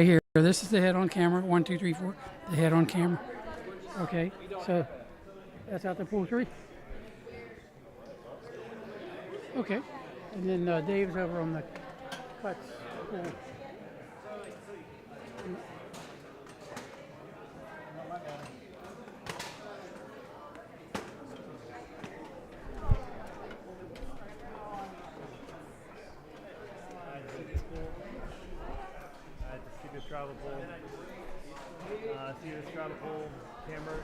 here. This is the head on camera. 1, 2, 3, 4. The head on camera. Okay, so that's out the pool tree. Okay, and then Dave's over on the cuts pool. See the travel pole. See the travel pole camera.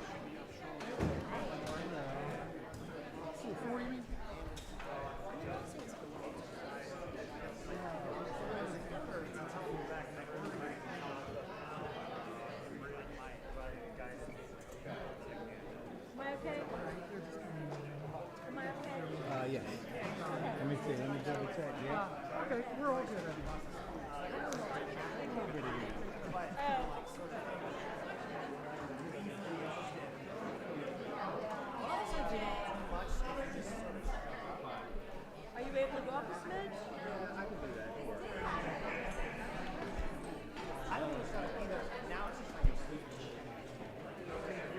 Yes. Let me see. Let me double check. Yeah. Okay, we're all good. Are you able to go up a smidge? I can do that. I don't understand either. Now it's just like a sleep. I'm not going to say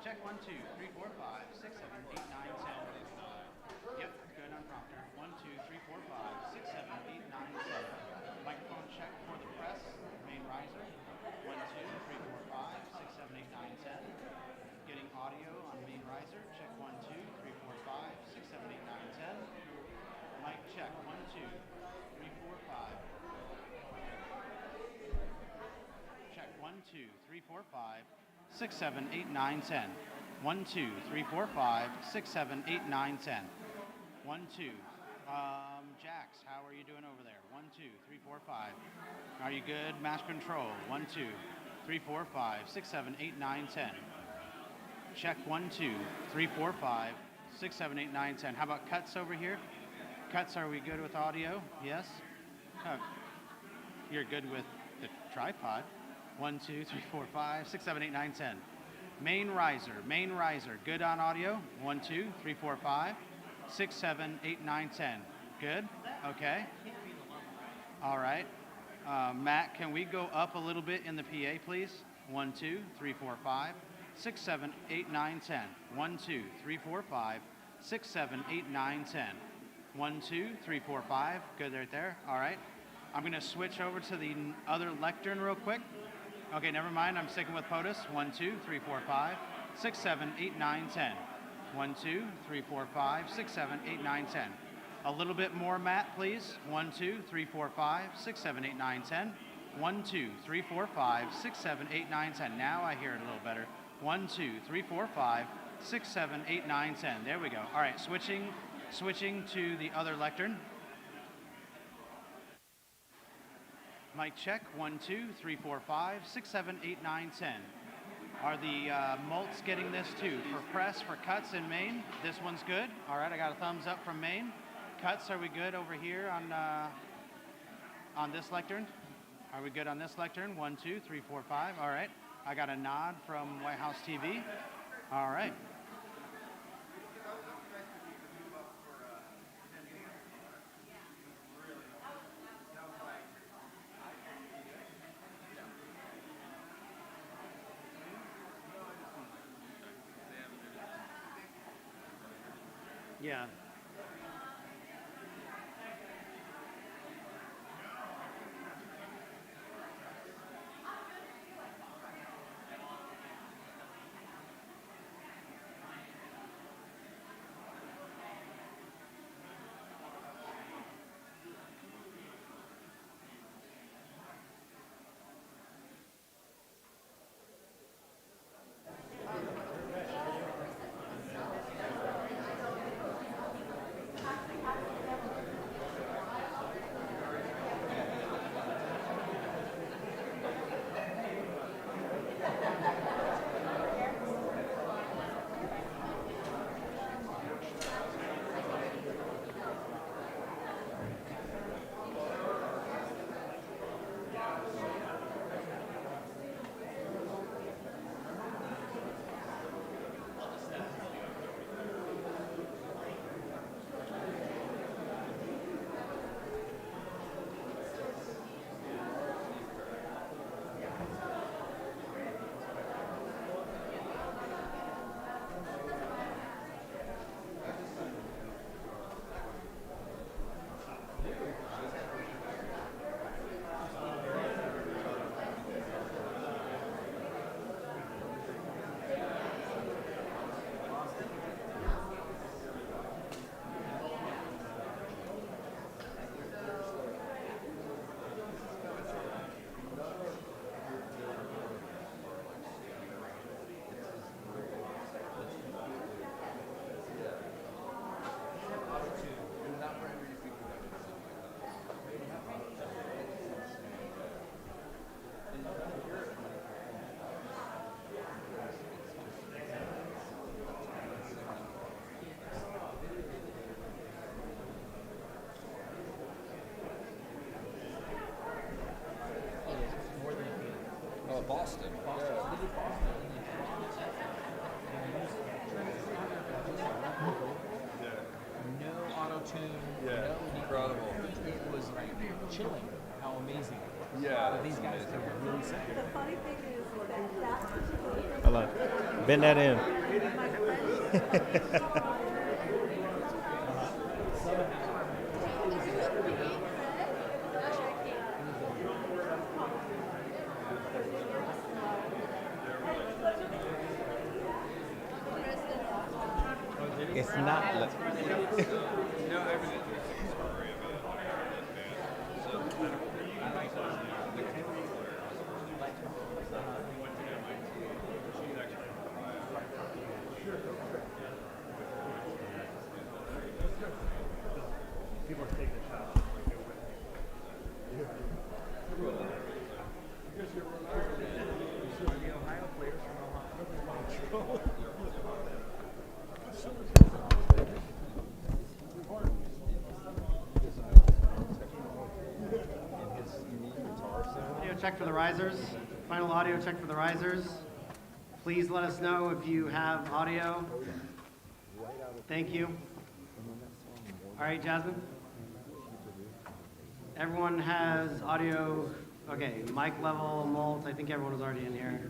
Check 1, 2, 3, 4, 5, 6, 7, 8, 9, 10. Yep, good on prompter. 1, 2, 3, 4, 5, 6, 7, 8, 9, 10. Microphone check for the press, main riser. 1, 2, 3, 4, 5, 6, 7, 8, 9, 10. Getting audio on main riser. Check 1, 2, 3, 4, 5, 6, 7, 8, 9, 10. Mic check. 1, 2, 3, 4, 5. Check 1, 2, 3, 4, 5. 6, 7, 8, 9, 10. 1, 2, 3, 4, 5, 6, 7, 8, 9, 10. 1, 2. Jax, how are you doing over there? 1, 2, 3, 4, 5. Are you good? Master control. 1, 2, 3, 4, 5, 6, 7, 8, 9, 10. Check 1, 2, 3, 4, 5, 6, 7, 8, 9, 10. How about cuts over here? Cuts, are we good with audio? Yes? Oh, you're good with the tripod. 1, 2, 3, 4, 5, 6, 7, 8, 9, 10. Main riser, good on audio. 1, 2, 3, 4, 5, 6, 7, 8, 9, 10. Good? Okay. All right. Matt, can we go up a little bit in the PA, please? 1, 2, 3, 4, 5, 6, 7, 8, 9, 10. 1, 2, 3, 4, 5, 6, 7, 8, 9, 10. 1, 2, 3, 4, 5. Good right there. All right. I'm going to switch over to the other lectern real quick. Okay, never mind. I'm sticking with POTUS. 1, 2, 3, 4, 5, 6, 7, 8, 9, 10. 1, 2, 3, 4, 5, 6, 7, 8, 9, 10. A little bit more, Matt, please. 1, 2, 3, 4, 5, 6, 7, 8, 9, 10. 1, 2, 3, 4, 5, 6, 7, 8, 9, 10. Now I hear it a little better. 1, 2, 3, 4, 5, 6, 7, 8, 9, 10. There we go. All right, switching to the other lectern. Mic check. 1, 2, 3, 4, 5, 6, 7, 8, 9, 10. Are the mults getting this too? For press, for cuts in Maine, this one's good. All right, I got a thumbs up from Maine. Cuts, are we good over here on this lectern? Are we good on this lectern? 1, 2, 3, 4, 5. All right. I got a nod from White House TV. All right. Yeah. Boston. No auto-tune. Yeah, No incredible. It was like chilling how amazing it was. Yeah, These guys can really sing. The funny thing is that particular Hold on. Bend that in. my friend It's not. People are taking a shot. The Ohio players from Ohio. Audio check for the risers. Final audio check for the risers. Please let us know if you have audio. Thank you. All right, Jasmine. Everyone has audio. Okay, mic level, mult. I think everyone was already in here.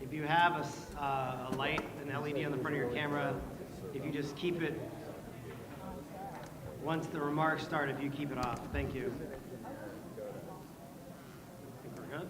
If you have a light, an LED on the front of your camera, if you just keep it, once the remarks start, if you keep it off. Thank you. I think we're good.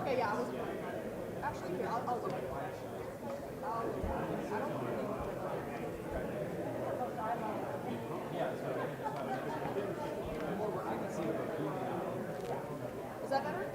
Okay, yeah, I was. Actually, here, I'll look. Is that better?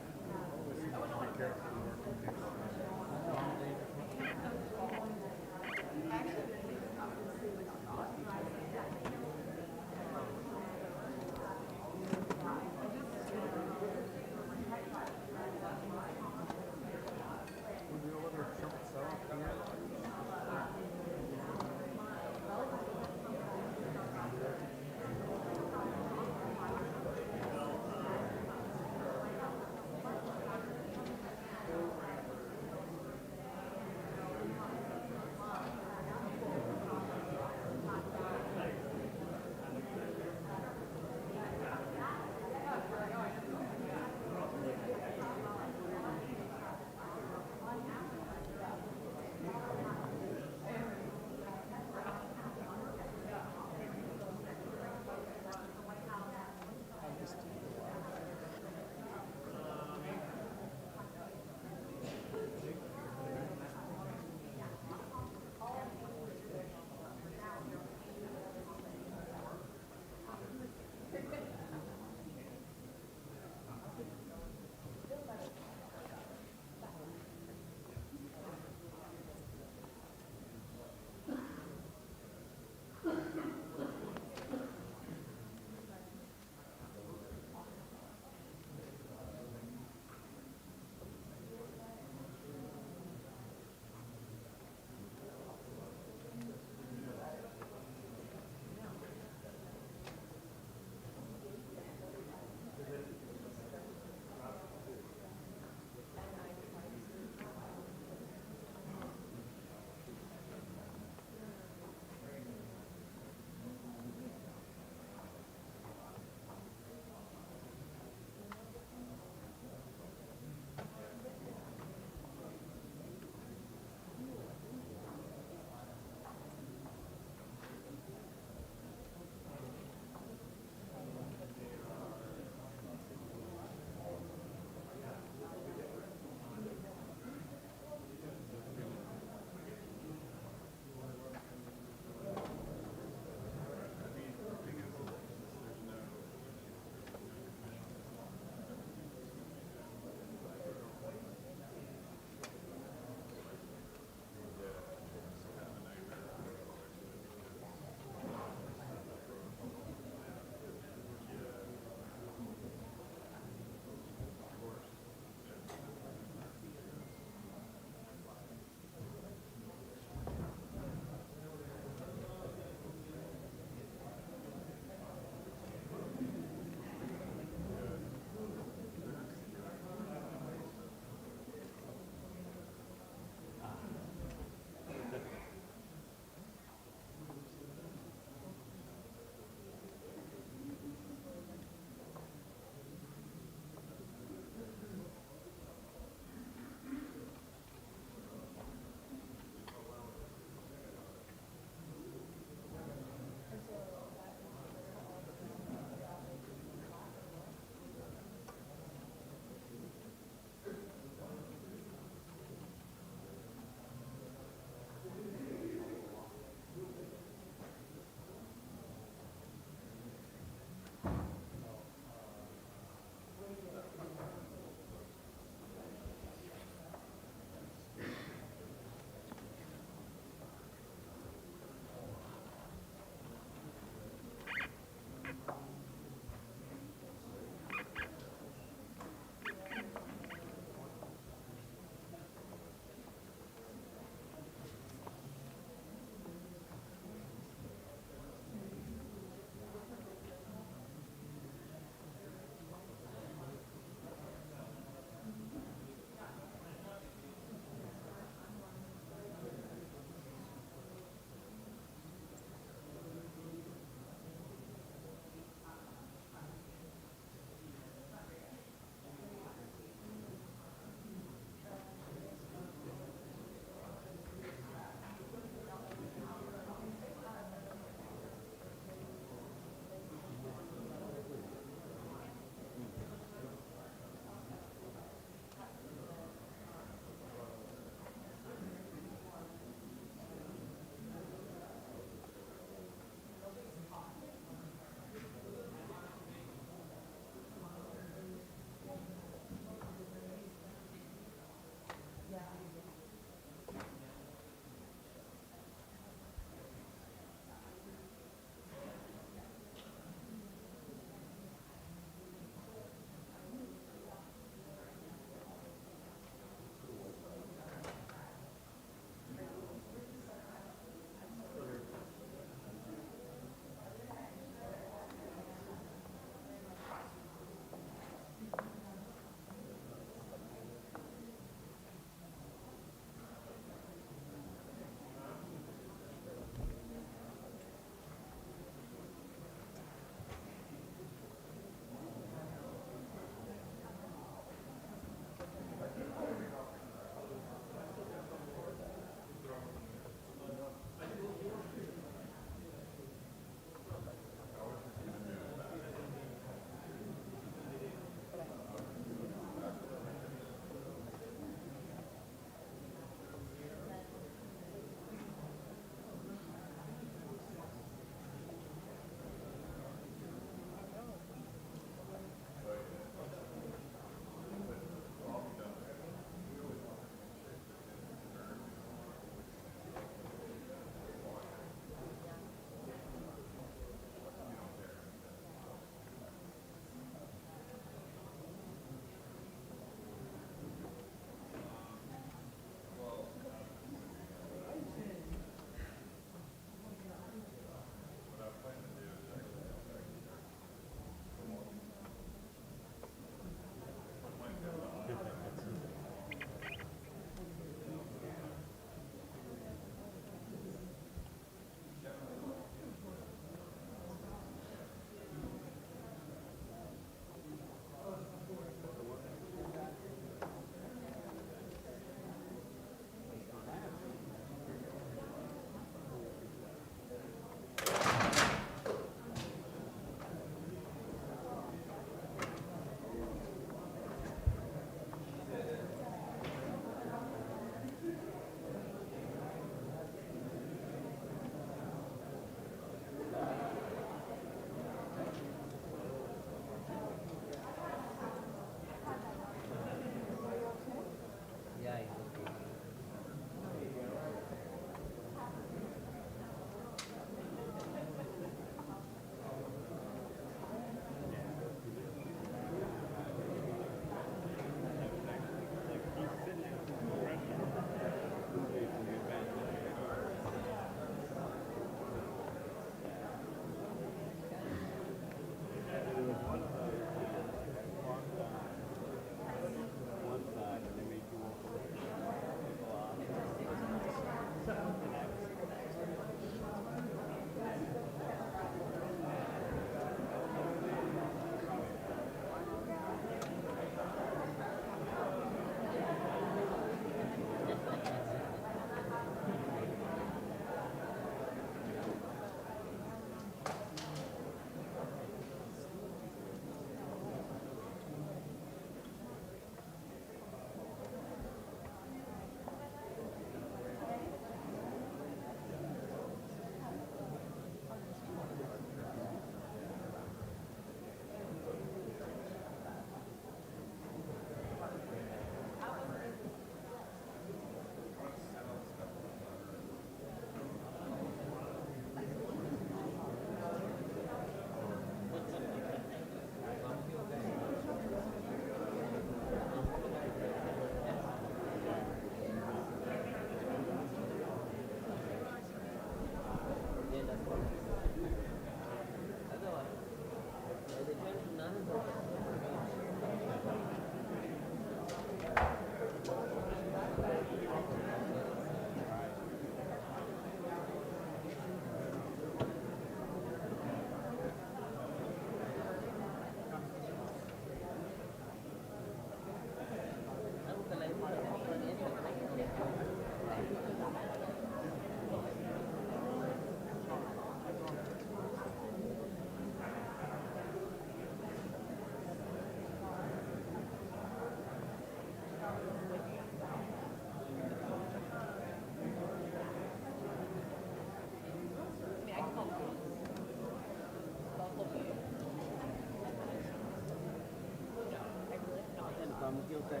he'll say.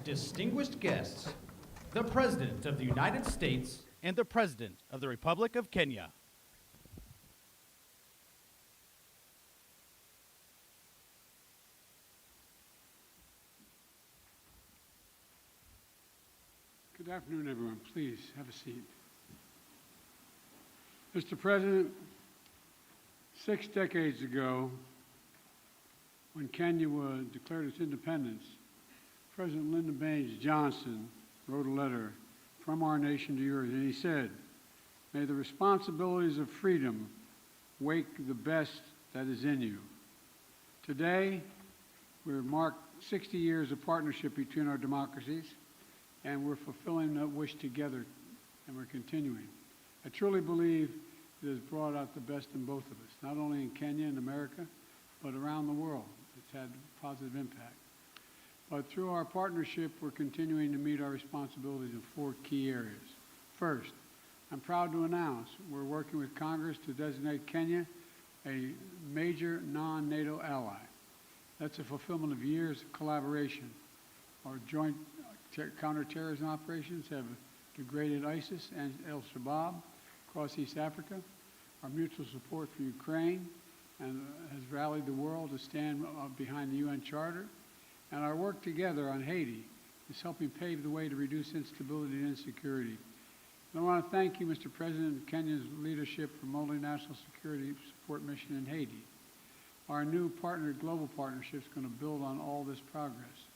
distinguished guests, the President of the United States and the President of the Republic of Kenya. Good afternoon, everyone. Please have a seat. Mr. President, 6 decades ago, when Kenya declared its independence, President Lyndon Baines Johnson wrote a letter from our nation to yours, and he said, "May the responsibilities of freedom wake the best that is in you." Today, we've marked 60 years of partnership between our democracies, and we're fulfilling that wish together, and we're continuing. I truly believe it has brought out the best in both of us, not only in Kenya and America, but around the world. It's had a positive impact. But through our partnership, we're continuing to meet our responsibilities in 4 key areas. First, I'm proud to announce we're working with Congress to designate Kenya a major non-NATO ally. That's a fulfillment of years of collaboration. Our joint counterterrorism operations have degraded ISIS and al-Shabaab across East Africa. Our mutual support for Ukraine and has rallied the world to stand behind the UN Charter. And our work together on Haiti is helping pave the way to reduce instability and insecurity. And I want to thank you, Mr. President, Kenya's leadership for multinational security support mission in Haiti. Our new global partnership is going to build on all this progress.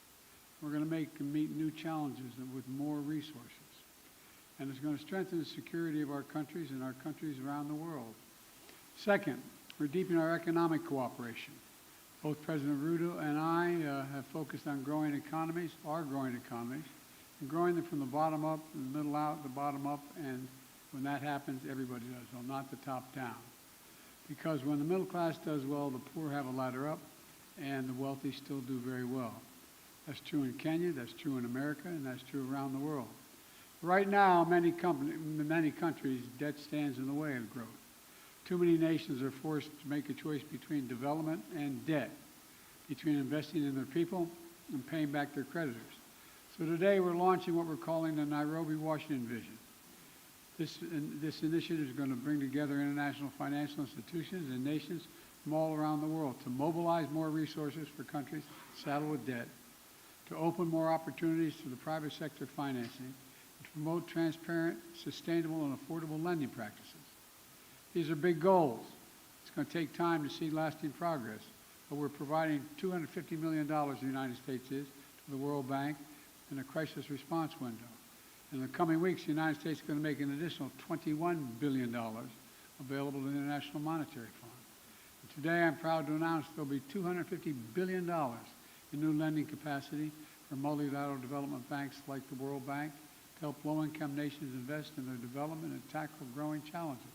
We're going to meet new challenges with more resources. And it's going to strengthen the security of our countries and our countries around the world. Second, we're deepening our economic cooperation. Both President Ruto and I have focused on growing economies, and growing them from the bottom up, the middle out, the bottom up, and when that happens, everybody does well, not the top down. Because when the middle class does well, the poor have a ladder up, and the wealthy still do very well. That's true in Kenya, that's true in America, and that's true around the world. Right now, many countries, debt stands in the way of growth. Too many nations are forced to make a choice between development and debt, between investing in their people and paying back their creditors. So today we're launching what we're calling the Nairobi, Washington Vision. This initiative is going to bring together international financial institutions and nations from all around the world to mobilize more resources for countries saddled with debt, to open more opportunities to the private sector financing, and to promote transparent, sustainable, and affordable lending practices. These are big goals. It's going to take time to see lasting progress, but we're providing $250 million, the United States is, to the World Bank in a crisis response window. In the coming weeks, the United States is going to make an additional $21 billion available to the International Monetary Fund. And today, I'm proud to announce there will be $250 billion in new lending capacity for multilateral development banks like the World Bank to help low-income nations invest in their development and tackle growing challenges.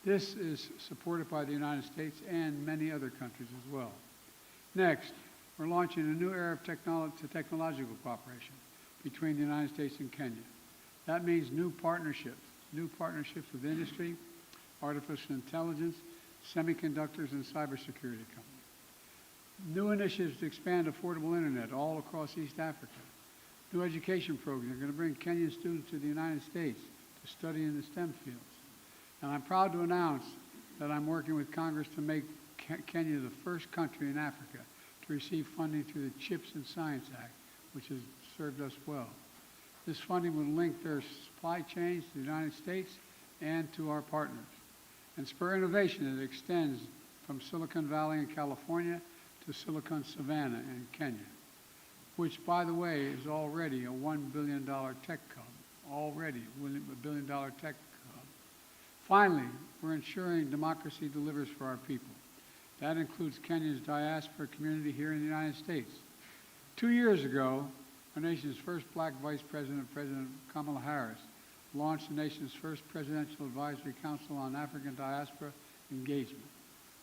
This is supported by the United States and many other countries as well. Next, we're launching a new era of technological cooperation between the United States and Kenya. That means new partnerships with industry, artificial intelligence, semiconductors, and cybersecurity companies. New initiatives to expand affordable internet all across East Africa. New education programs are going to bring Kenyan students to the United States to study in the STEM fields. And I'm proud to announce that I'm working with Congress to make Kenya the first country in Africa to receive funding through the CHIPS and Science Act, which has served us well. This funding will link their supply chains to the United States and to our partners, and spur innovation that extends from Silicon Valley in California to Silicon Savannah in Kenya, which, by the way, is already a $1 billion tech hub, already a $1 billion tech hub. Finally, we're ensuring democracy delivers for our people. That includes Kenya's diaspora community here in the United States. 2 years ago, our nation's first black vice president, President Kamala Harris, launched the nation's first Presidential Advisory Council on African Diaspora Engagement.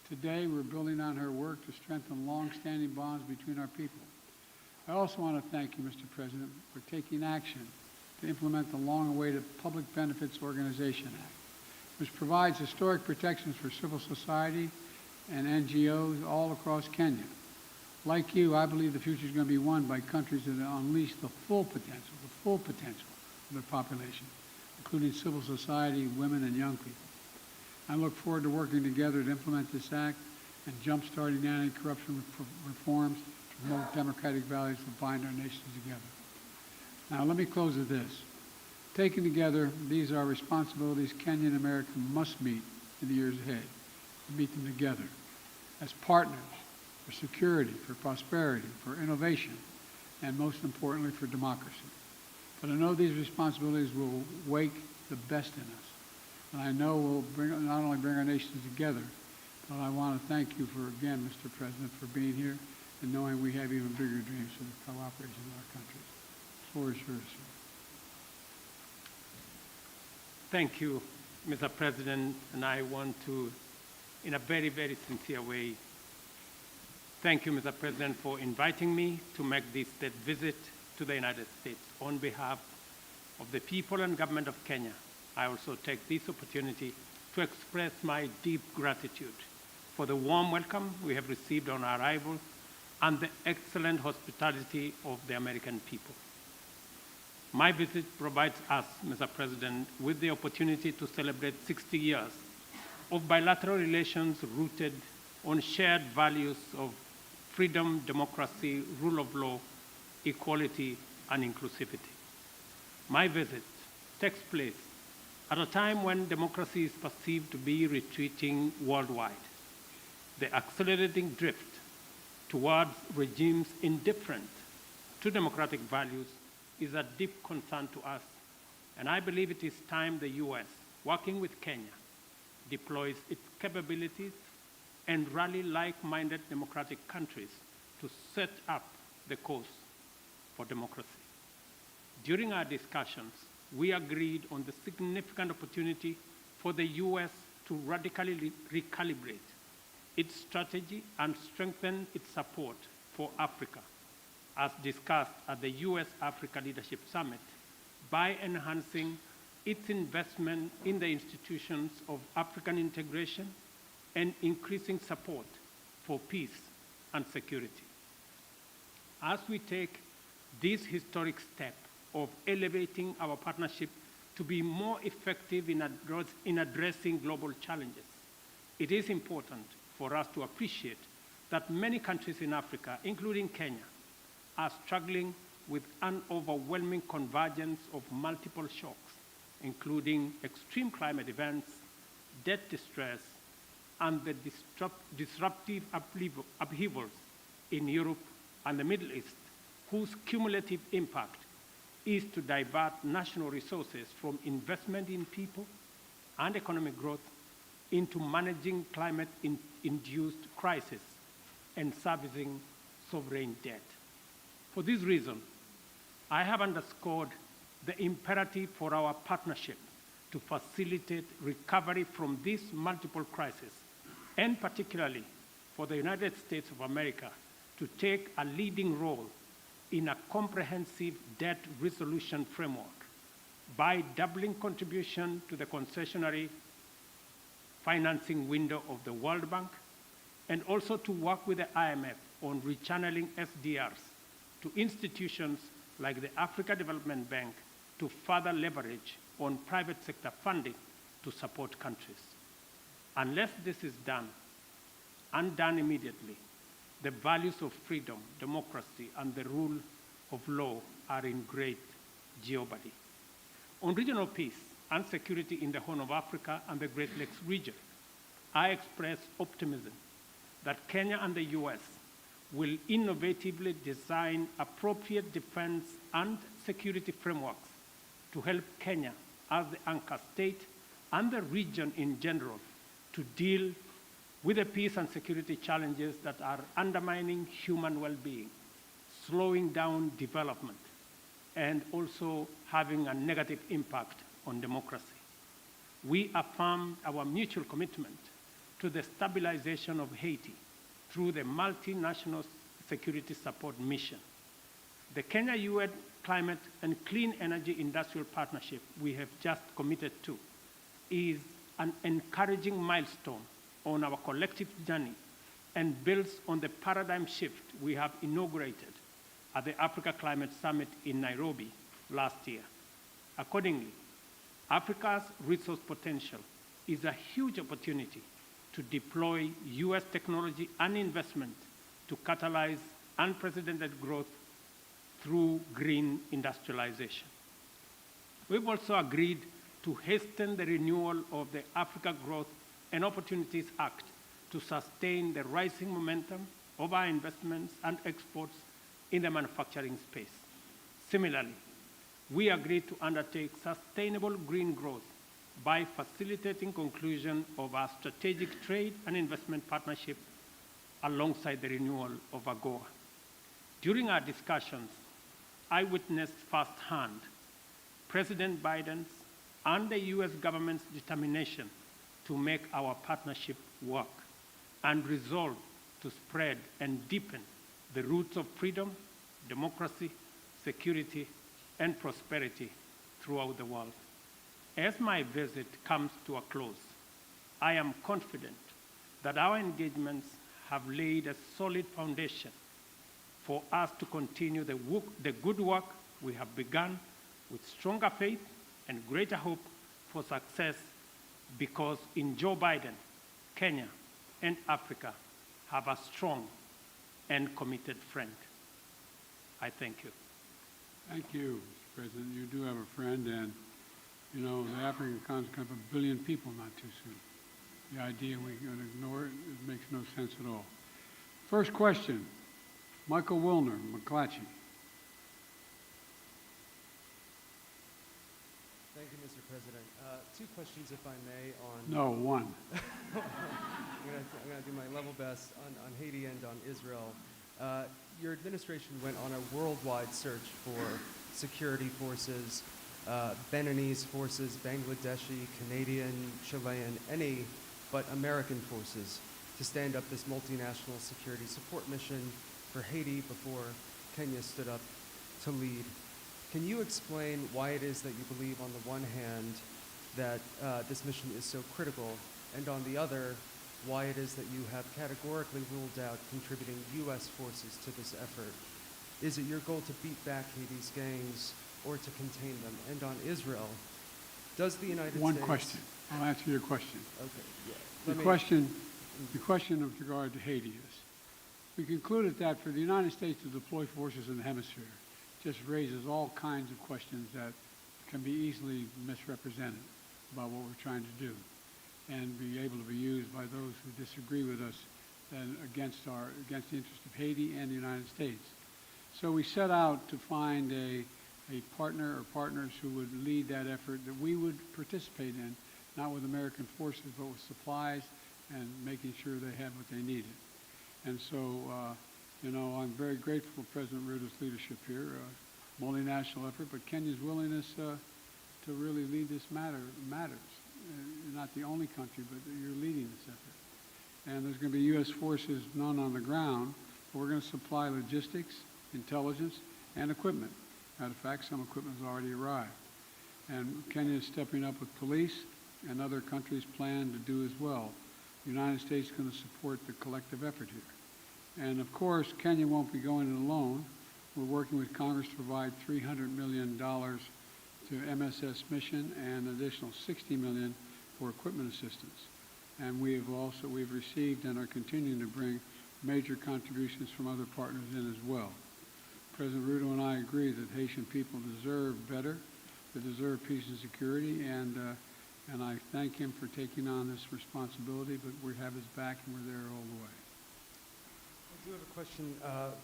Today, we're building on her work to strengthen long-standing bonds between our people. I also want to thank you, Mr. President, for taking action to implement the long-awaited Public Benefits Organization Act, which provides historic protections for civil society and NGOs all across Kenya. Like you, I believe the future is going to be won by countries that unleash the full potential of their population, including civil society, women, and young people. I look forward to working together to implement this act and jump-starting anti-corruption reforms to promote democratic values that bind our nations together. Now, let me close with this. Taken together, these are responsibilities Kenya and America must meet in the years ahead. Meet them together as partners for security, for prosperity, for innovation, and most importantly, for democracy. But I know these responsibilities will wake the best in us. And I know will not only bring our nations together, but I want to thank you for, again, Mr. President, for being here and knowing we have even bigger dreams for the cooperation in our countries. The floor is yours, sir. Thank you, Mr. President, and I want to, in a very, very sincere way, thank you, Mr. President, for inviting me to make this state visit to the United States. On behalf of the people and government of Kenya, I also take this opportunity to express my deep gratitude for the warm welcome we have received on our arrival and the excellent hospitality of the American people. My visit provides us, Mr. President, with the opportunity to celebrate 60 years of bilateral relations rooted on shared values of freedom, democracy, rule of law, equality, and inclusivity. My visit takes place at a time when democracy is perceived to be retreating worldwide. The accelerating drift towards regimes indifferent to democratic values is a deep concern to us, and I believe it is time the U.S., working with Kenya, deploys its capabilities and rally like-minded democratic countries to set up the course for democracy. During our discussions, we agreed on the significant opportunity for the U.S. to radically recalibrate its strategy and strengthen its support for Africa, as discussed at the U.S.-Africa Leadership Summit, by enhancing its investment in the institutions of African integration and increasing support for peace and security. As we take this historic step of elevating our partnership to be more effective in addressing global challenges, it is important for us to appreciate that many countries in Africa, including Kenya, are struggling with an overwhelming convergence of multiple shocks, including extreme climate events, debt distress, and the disruptive upheavals in Europe and the Middle East, whose cumulative impact is to divert national resources from investment in people and economic growth into managing climate-induced crises and servicing sovereign debt. For this reason, I have underscored the imperative for our partnership to facilitate recovery from these multiple crises, and particularly for the United States of America to take a leading role in a comprehensive debt resolution framework by doubling contribution to the concessionary financing window of the World Bank, and also to work with the IMF on rechanneling SDRs to institutions like the Africa Development Bank to further leverage on private sector funding to support countries. Unless this is done, and done immediately, the values of freedom, democracy, and the rule of law are in great jeopardy. On regional peace and security in the Horn of Africa and the Great Lakes region, I express optimism that Kenya and the US will innovatively design appropriate defense and security frameworks to help Kenya as the anchor state and the region in general to deal with the peace and security challenges that are undermining human well-being, slowing down development, and also having a negative impact on democracy. We affirm our mutual commitment to the stabilization of Haiti through the multinational security support mission. The Kenya-UN Climate and Clean Energy Industrial Partnership we have just committed to is an encouraging milestone on our collective journey and builds on the paradigm shift we have inaugurated at the Africa Climate Summit in Nairobi last year. Accordingly, Africa's resource potential is a huge opportunity to deploy U.S. technology and investment to catalyze unprecedented growth through green industrialization. We've also agreed to hasten the renewal of the Africa Growth and Opportunities Act to sustain the rising momentum of our investments and exports in the manufacturing space. Similarly, we agreed to undertake sustainable green growth by facilitating conclusion of our strategic trade and investment partnership alongside the renewal of AGOA. During our discussions, I witnessed firsthand President Biden's and the U.S. government's determination to make our partnership work and resolve to spread and deepen the roots of freedom, democracy, security, and prosperity throughout the world. As my visit comes to a close, I am confident that our engagements have laid a solid foundation for us to continue the good work we have begun with stronger faith and greater hope for success, because in Joe Biden, Kenya and Africa have a strong and committed friend. I thank you. Thank you, Mr. President. You do have a friend, and you know, the African continent can have 1 billion people not too soon. The idea we're going to ignore it makes no sense at all. First question, Michael Wilner, McClatchy. Thank you, Mr. President. Two questions, if I may, on... No, one. I'm going to do my level best on Haiti and on Israel. Your administration went on a worldwide search for security forces, Beninese forces, Bangladeshi, Canadian, Chilean, any but American forces to stand up this multinational security support mission for Haiti before Kenya stood up to lead. Can you explain why it is that you believe, on the one hand, that this mission is so critical, and on the other, why it is that you have categorically ruled out contributing U.S. forces to this effort? Is it your goal to beat back Haiti's gangs or to contain them? And on Israel, does the United States... One question. I'll answer your question. Okay, yeah. The question with regard to Haiti is, we concluded that for the United States to deploy forces in the hemisphere just raises all kinds of questions that can be easily misrepresented about what we're trying to do, and be able to be used by those who disagree with us and against the interest of Haiti and the United States. So we set out to find a partner or partners who would lead that effort that we would participate in, not with American forces, but with supplies and making sure they had what they needed. And so, you know, I'm very grateful for President Ruto's leadership here, multinational effort, but Kenya's willingness to really lead this matters. You're not the only country, but you're leading this effort. And there's going to be U.S. forces, none on the ground, but we're going to supply logistics, intelligence, and equipment. Matter of fact, some equipment has already arrived. And Kenya is stepping up with police, and other countries plan to do as well. The United States is going to support the collective effort here. And of course, Kenya won't be going it alone. We're working with Congress to provide $300 million to MSS mission and an additional $60 million for equipment assistance. And we've received and are continuing to bring major contributions from other partners in as well. President Ruto and I agree that Haitian people deserve better. They deserve peace and security, and I thank him for taking on this responsibility, but we have his back and we're there all the way. I do have a question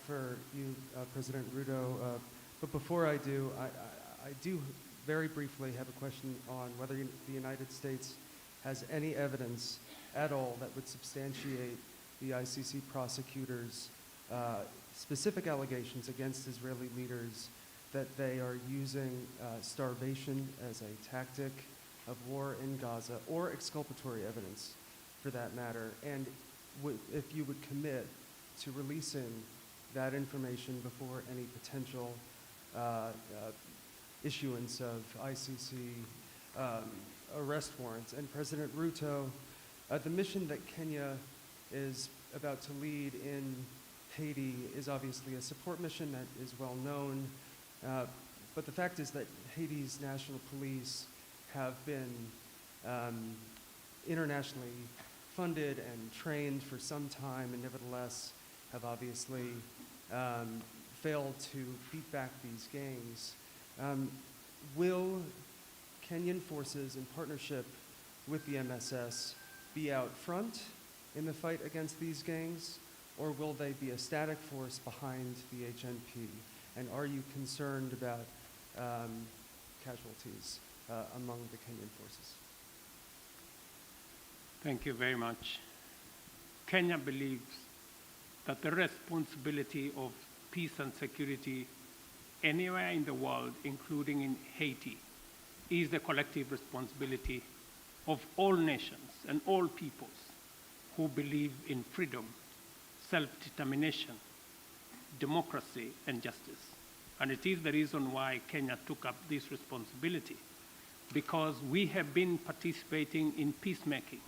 for you, President Ruto, but before I do, I do very briefly have a question on whether the United States has any evidence at all that would substantiate the ICC prosecutors' specific allegations against Israeli leaders that they are using starvation as a tactic of war in Gaza, or exculpatory evidence for that matter, and if you would commit to releasing that information before any potential issuance of ICC arrest warrants. And President Ruto, the mission that Kenya is about to lead in Haiti is obviously a support mission that is well known, but the fact is that Haiti's national police have been internationally funded and trained for some time, and nevertheless have obviously failed to beat back these gangs. Will Kenyan forces in partnership with the MSS be out front in the fight against these gangs, or will they be a static force behind the HNP? And are you concerned about casualties among the Kenyan forces? Thank you very much. Kenya believes that the responsibility of peace and security anywhere in the world, including in Haiti, is the collective responsibility of all nations and all peoples who believe in freedom, self-determination, democracy, and justice. And it is the reason why Kenya took up this responsibility, because we have been participating in peacemaking,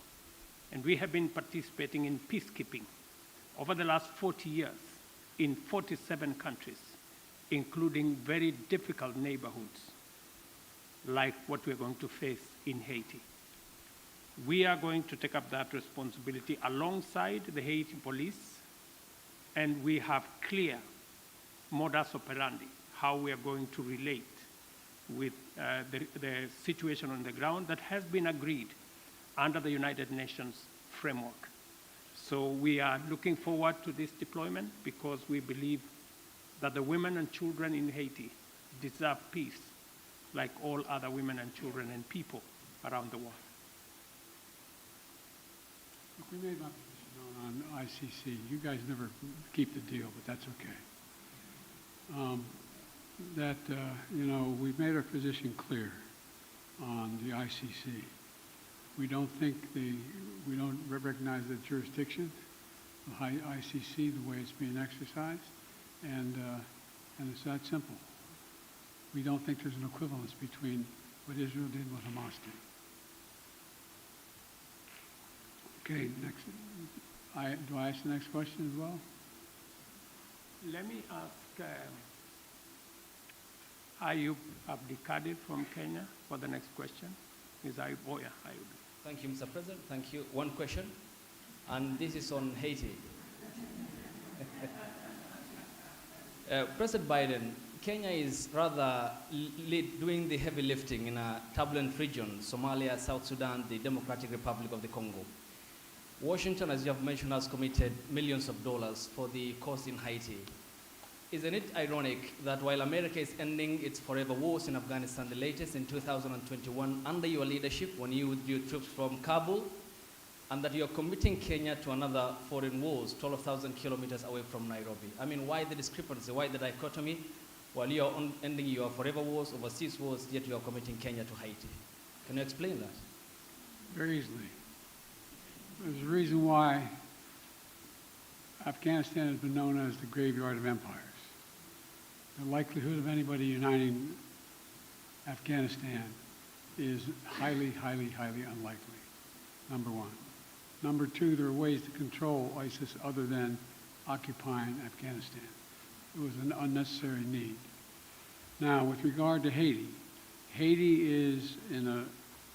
and we have been participating in peacekeeping over the last 40 years in 47 countries, including very difficult neighborhoods like what we're going to face in Haiti. We are going to take up that responsibility alongside the Haiti police, and we have clear modus operandi, how we are going to relate with the situation on the ground that has been agreed under the United Nations framework. So we are looking forward to this deployment because we believe that the women and children in Haiti deserve peace like all other women and children and people around the world. Look, we made my position known on ICC. You guys never keep the deal, but that's okay. We've made our position clear on the ICC. We don't recognize the jurisdiction of ICC the way it's being exercised, and it's that simple. We don't think there's an equivalence between what Israel did and what Hamas did. Okay, next. Do I ask the next question as well? Let me ask Ayub Abdikadir from Kenya for the next question. Is Ayub? Oh, yeah, Ayub. Thank you, Mr. President. Thank you. One question, and this is on Haiti. President Biden, Kenya is rather doing the heavy lifting in a turbulent region, Somalia, South Sudan, the Democratic Republic of the Congo. Washington, as you have mentioned, has committed millions of dollars for the cause in Haiti. Isn't it ironic that while America is ending its forever wars in Afghanistan, the latest in 2021, under your leadership, when you withdrew troops from Kabul, and that you're committing Kenya to another foreign wars 12,000 kilometers away from Nairobi? I mean, why the discrepancy, why the dichotomy? While you're ending your forever wars, overseas wars, yet you're committing Kenya to Haiti. Can you explain that? Very easily. There's a reason why Afghanistan has been known as the graveyard of empires. The likelihood of anybody uniting Afghanistan is highly, highly, highly unlikely, number one. Number two, there are ways to control ISIS other than occupying Afghanistan. It was an unnecessary need. Now, with regard to Haiti, Haiti is in an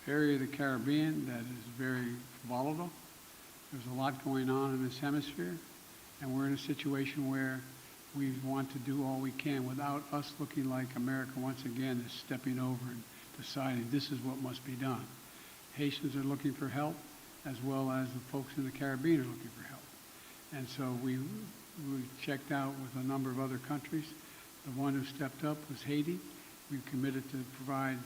area of the Caribbean that is very volatile. There's a lot going on in this hemisphere, and we're in a situation where we want to do all we can without us looking like America once again is stepping over and deciding this is what must be done. Haitians are looking for help, as well as the folks in the Caribbean are looking for help. And so we checked out with a number of other countries. The one who stepped up was Haiti. We committed to provide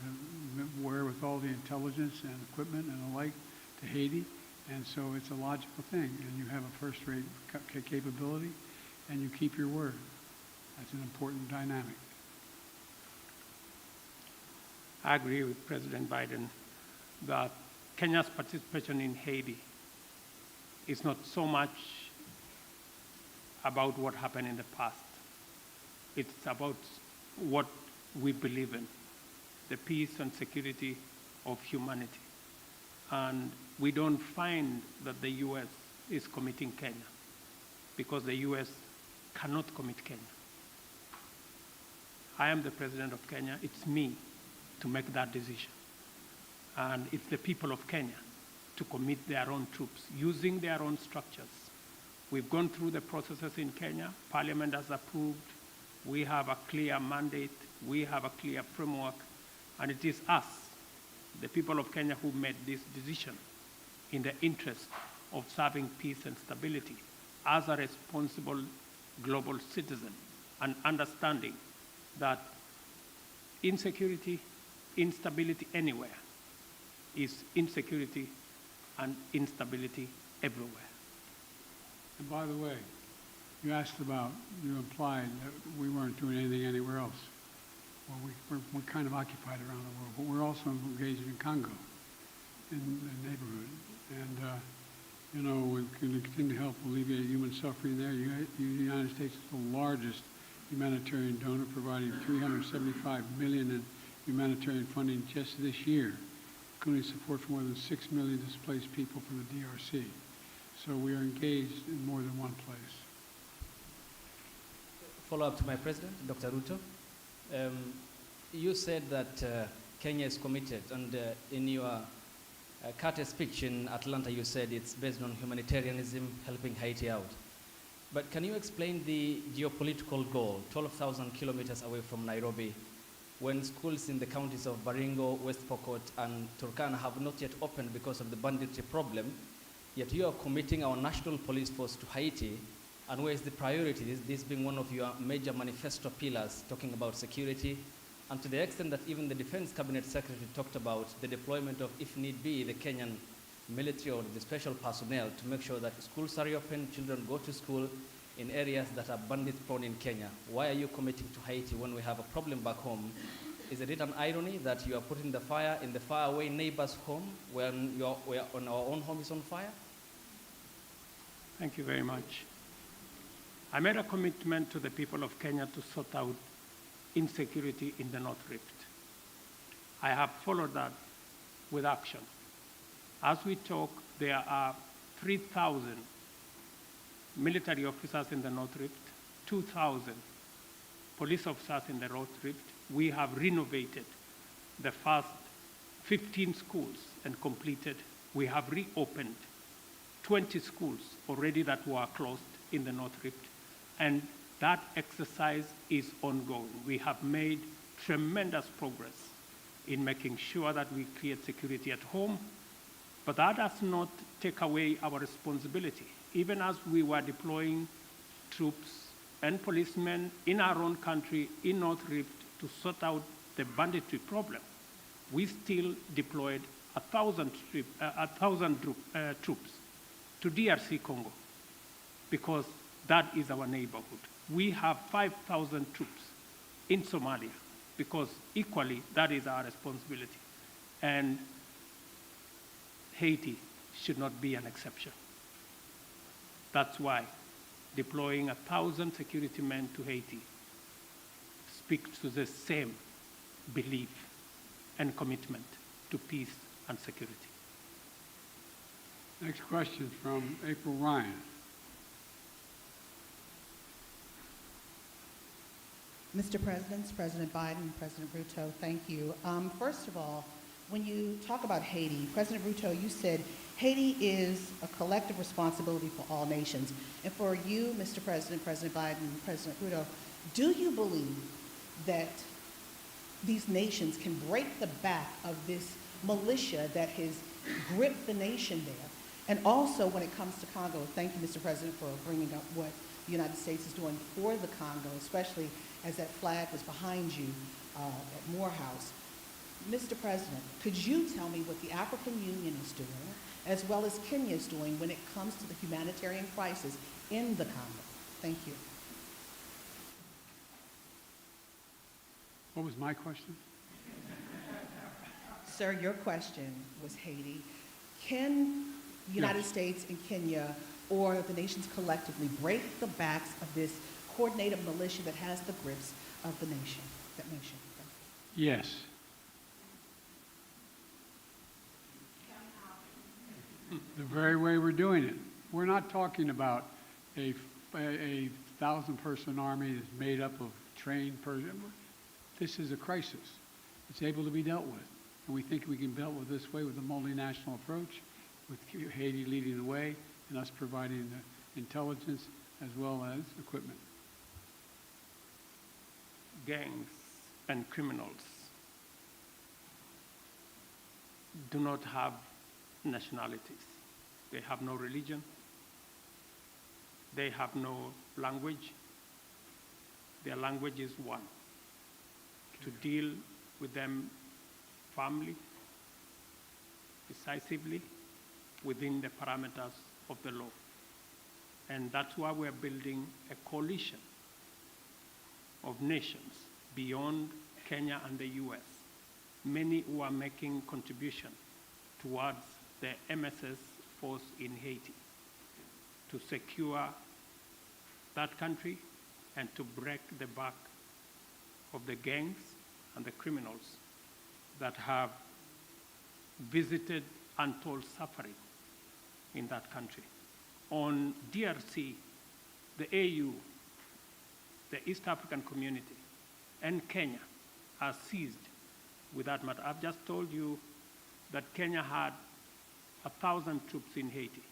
the wherewithal, the intelligence and equipment and the like to Haiti. And so it's a logical thing. And you have a first-rate capability, and you keep your word. That's an important dynamic. I agree with President Biden that Kenya's participation in Haiti is not so much about what happened in the past. It's about what we believe in, the peace and security of humanity. And we don't find that the U.S. is committing Kenya because the U.S. cannot commit Kenya. I am the president of Kenya. It's me to make that decision. And it's the people of Kenya to commit their own troops using their own structures. We've gone through the processes in Kenya. Parliament has approved. We have a clear mandate. We have a clear framework. And it is us, the people of Kenya, who made this decision in the interest of serving peace and stability as a responsible global citizen, and understanding that insecurity, instability anywhere is insecurity and instability everywhere. And by the way, you asked about, you implied that we weren't doing anything anywhere else. Well, we're kind of occupied around the world, but we're also engaged in Congo, in the neighborhood. And, you know, we're going to continue to help alleviate human suffering there. The United States is the largest humanitarian donor, providing $375 million in humanitarian funding just this year, including support for more than 6 million displaced people from the DRC. So we are engaged in more than one place. Follow up to my president, Dr. Ruto. You said that Kenya is committed, and in your Carter speech in Atlanta, you said it's based on humanitarianism, helping Haiti out. But can you explain the geopolitical goal, 12,000 kilometers away from Nairobi, when schools in the counties of Baringo, West Pokot, and Turkana have not yet opened because of the banditry problem, yet you are committing our national police force to Haiti, and where is the priority, this being one of your major manifesto pillars, talking about security, and to the extent that even the Defense Cabinet Secretary talked about the deployment of, if need be, the Kenyan military or the special personnel to make sure that schools are open, children go to school in areas that are bandit-prone in Kenya. Why are you committing to Haiti when we have a problem back home? Is it an irony that you are putting the fire in the faraway neighbor's home when on our own home is on fire? Thank you very much. I made a commitment to the people of Kenya to sort out insecurity in the North Rift. I have followed that with action. As we talk, there are 3,000 military officers in the North Rift, 2,000 police officers in the North Rift. We have renovated the first 15 schools and completed. We have reopened 20 schools already that were closed in the North Rift, and that exercise is ongoing. We have made tremendous progress in making sure that we create security at home, but that does not take away our responsibility. Even as we were deploying troops and policemen in our own country, in North Rift, to sort out the banditry problem, we still deployed 1,000 troops to DRC Congo, because that is our neighborhood. We have 5,000 troops in Somalia, because equally that is our responsibility. And Haiti should not be an exception. That's why deploying 1,000 security men to Haiti speaks to the same belief and commitment to peace and security. Next question from April Ryan. Mr. President, President Biden, President Ruto, thank you. First of all, when you talk about Haiti, President Ruto, you said Haiti is a collective responsibility for all nations. And for you, Mr. President, President Biden, President Ruto, do you believe that these nations can break the back of this militia that has gripped the nation there? And also, when it comes to Congo, thank you, Mr. President, for bringing up what the United States is doing for the Congo, especially as that flag was behind you at Morehouse. Mr. President, could you tell me what the African Union is doing, as well as Kenya is doing, when it comes to the humanitarian crisis in the Congo? Thank you. What was my question? Sir, your question was Haiti. Can the United States and Kenya, or the nations collectively, break the backs of this coordinated militia that has the grips of the nation, that nation? Yes. The very way we're doing it. We're not talking about a a 1,000-person army that's made up of trained persons. This is a crisis. It's able to be dealt with. And we think we can deal with this way with a multinational approach, with Haiti leading the way, and us providing the intelligence as well as equipment. Gangs and criminals do not have nationalities. They have no religion. They have no language. Their language is one. To deal with them firmly, decisively, within the parameters of the law. And that's why we're building a coalition of nations beyond Kenya and the US, many who are making contribution towards the MSS force in Haiti to secure that country and to break the back of the gangs and the criminals that have visited untold suffering in that country. On DRC, the AU, the East African Community, and Kenya are seized with that matter. I've just told you that Kenya had 1,000 troops in Haiti.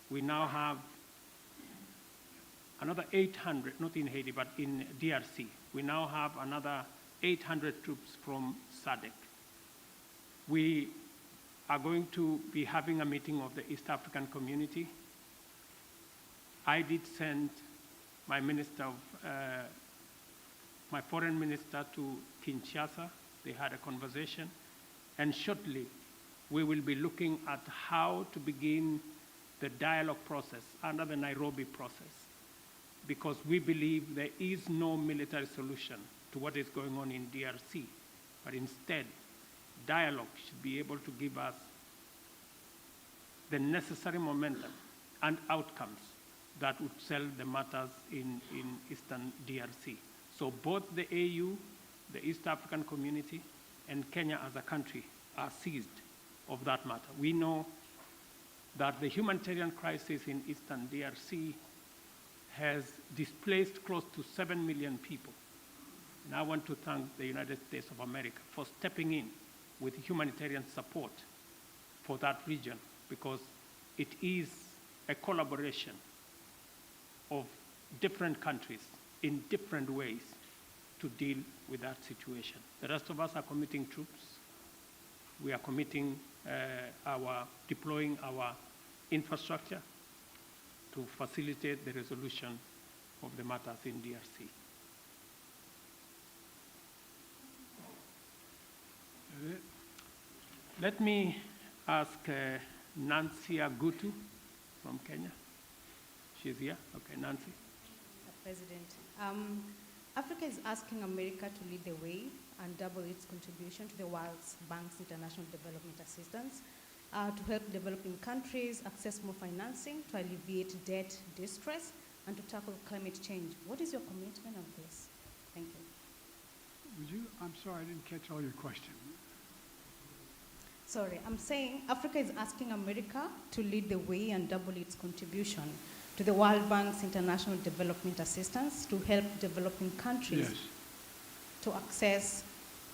We now have another 800, not in Haiti, but in DRC. We now have another 800 troops from SADC. We are going to be having a meeting of the East African Community. I did send my my foreign minister to Kinshasa. They had a conversation. And shortly, we will be looking at how to begin the dialogue process under the Nairobi process, because we believe there is no military solution to what is going on in DRC, but instead, dialogue should be able to give us the necessary momentum and outcomes that would settle the matters in Eastern DRC. So both the AU, the East African Community, and Kenya as a country are seized of that matter. We know that the humanitarian crisis in Eastern DRC has displaced close to 7 million people. And I want to thank the United States of America for stepping in with humanitarian support for that region, because it is a collaboration of different countries in different ways to deal with that situation. The rest of us are committing troops. We are committing deploying our infrastructure to facilitate the resolution of the matters in DRC. Let me ask Nancy Agutu from Kenya. She's here. Okay, Nancy. President, Africa is asking America to lead the way and double its contribution to the World Bank's International Development Assistance to help developing countries access more financing, to alleviate debt distress, and to tackle climate change. What is your commitment on this? Thank you. I'm sorry, I didn't catch all your question. Sorry, I'm saying Africa is asking America to lead the way and double its contribution to the World Bank's International Development Assistance to help developing countries to access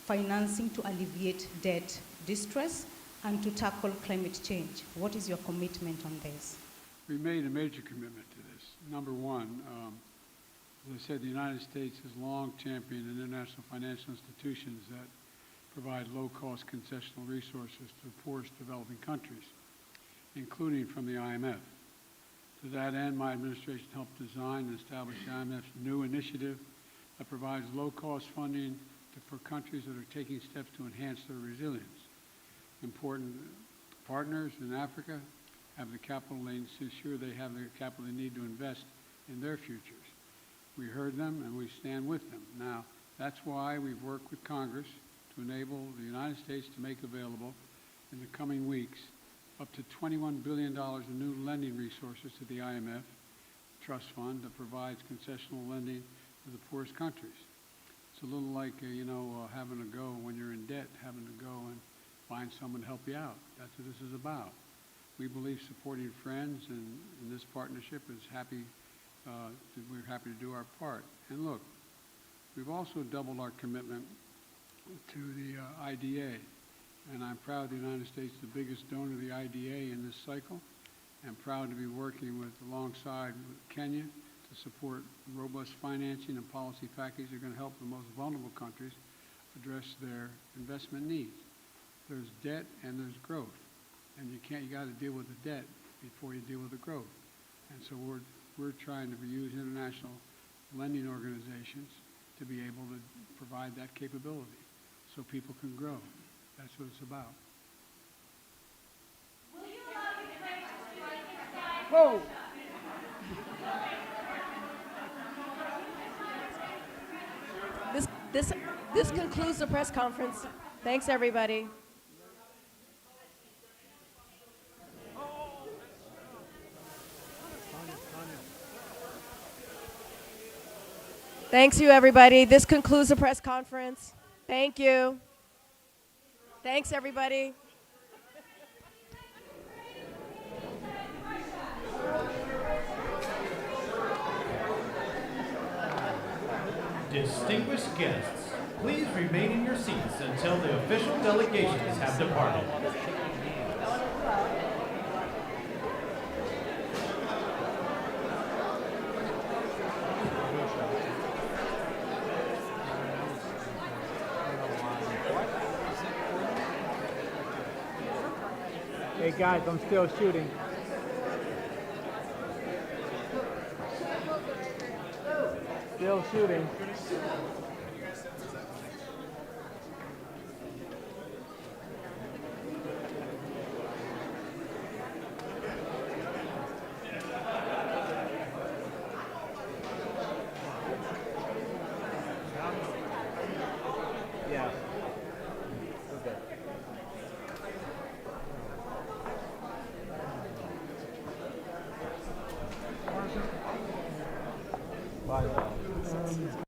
financing to alleviate debt distress and to tackle climate change. What is your commitment on this? We made a major commitment to this. Number one, as I said, the United States has long championed international financial institutions that provide low-cost concessional resources to the poorest developing countries, including from the IMF. To that end, my administration helped design and establish the IMF's new initiative that provides low-cost funding for countries that are taking steps to enhance their resilience. Important partners in Africa have the capital they need to ensure they have the capital they need to invest in their futures. We heard them and we stand with them. Now, that's why we've worked with Congress to enable the United States to make available in the coming weeks up to $21 billion in new lending resources to the IMF trust fund that provides concessional lending to the poorest countries. It's a little like, having to go when you're in debt, having to go and find someone to help you out. That's what this is about. We believe supporting friends and in this partnership is happy we're happy to do our part. And look, we've also doubled our commitment to the IDA, and I'm proud the United States is the biggest donor to the IDA in this cycle, and proud to be working alongside with Kenya to support robust financing and policy packages that are going to help the most vulnerable countries address their investment needs. There's debt and there's growth, and you got to deal with the debt before you deal with the growth. And so we're trying to use international lending organizations to be able to provide that capability so people can grow. That's what it's about. Whoa! This concludes the press conference. Thanks, everybody. Thanks, you, everybody. This concludes the press conference. Thank you. Thanks, everybody. Distinguished guests, please remain in your seats until the official delegations have departed. Hey guys, I'm still shooting. Still shooting. Yeah. Okay. Bye.